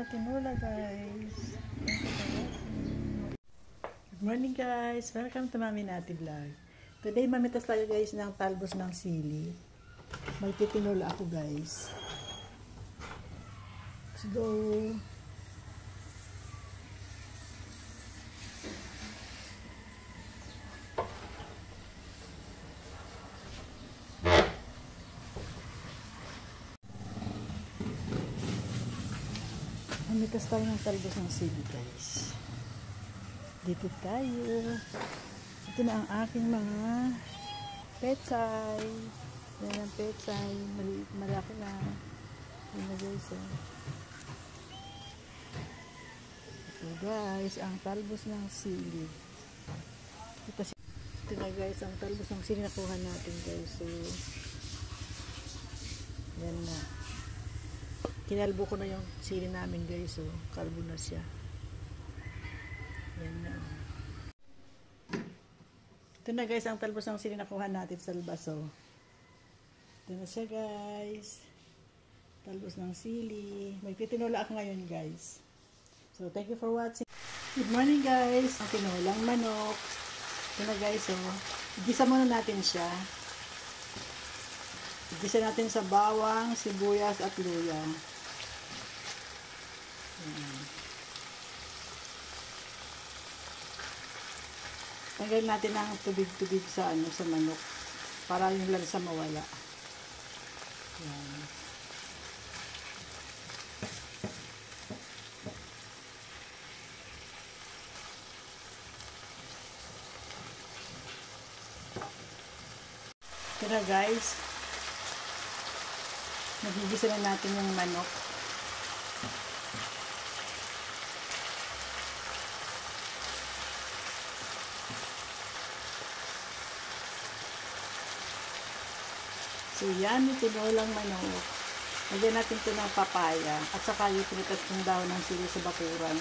tinola guys. Good morning guys. Welcome to Mami Nati Vlog. Today mamitas tayo guys ng talbos ng sili. May titinola ako guys. Let's go. Mamitas tayo ng talbos ng sili guys. Dito tayo. Ito na ang aking mga pechay. Yan ang pechay. Maliit, malaki na. Yan na guys. Ito guys, ang talbos ng sili. Ito na guys, ang talbos ng sili nakuha natin guys. So, yan na. Kinalbo ko na yung sili namin guys. So, kalbo na siya. Yan na. Ito na guys, ang talbos ng sili nakuha natin sa albaso. Ito na siya guys. Talbos ng sili. May tinola ako ngayon guys. So, thank you for watching. Good morning guys. Ang tinolang manok. Ito na guys. So, igisa muna natin siya. Igisa natin sa bawang, sibuyas at luya. Tanggalin natin ang tubig-tubig sa sa manok para yung lansa mawala. Yan. Tara guys. Nagigisa na natin yung manok. So yan, yung tinolang manok. Lagyan natin ito ng papaya at saka yung pinitas ng dahon ng sili sa bakuran.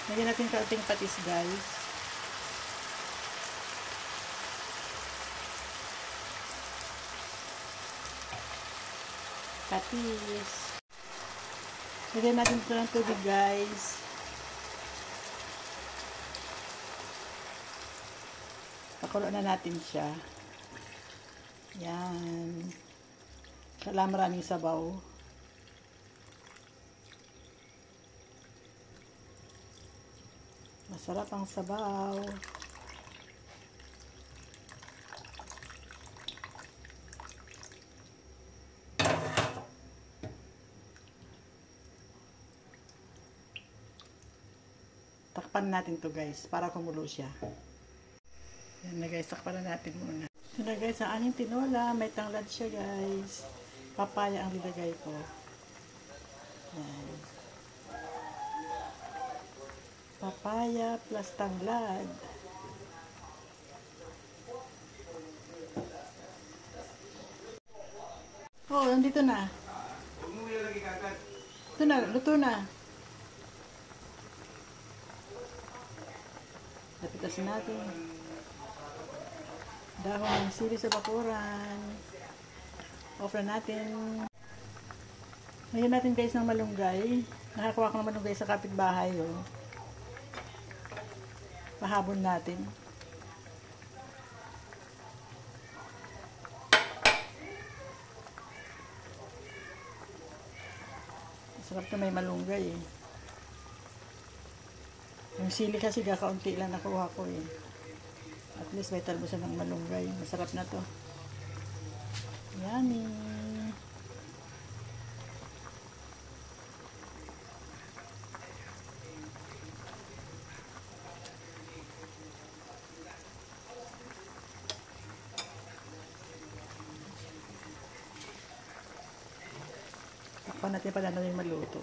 Lagyan natin kaunting patis guys. Patis. Lagyan natin ito ng tubig guys. Pakulo na natin siya. Yan. Kailangan maraming sabaw. Masarap ang sabaw. Takpan natin to guys para kumulo siya. Yan na guys, takpan na natin muna. Ito na guys, ang aning tinola. May tanglad siya guys. Papaya ang nilagay ko. Yan. Papaya plus tanglad. Oh, nandito na. Ito na, luto na. Lapitasin natin. Dahon ng sili sa bakuran. Off na natin. Ngayon natin guys ng malunggay. Nakakuha ko ng malunggay sa kapitbahay. Oh. Pahabon natin. Masarap na may malunggay eh. Yung sili kasi kakaunti lang nakuha ko eh. At least may talbosan ng malunggay. Masarap na to. Yummy. Takpan natin pala na yung maluto.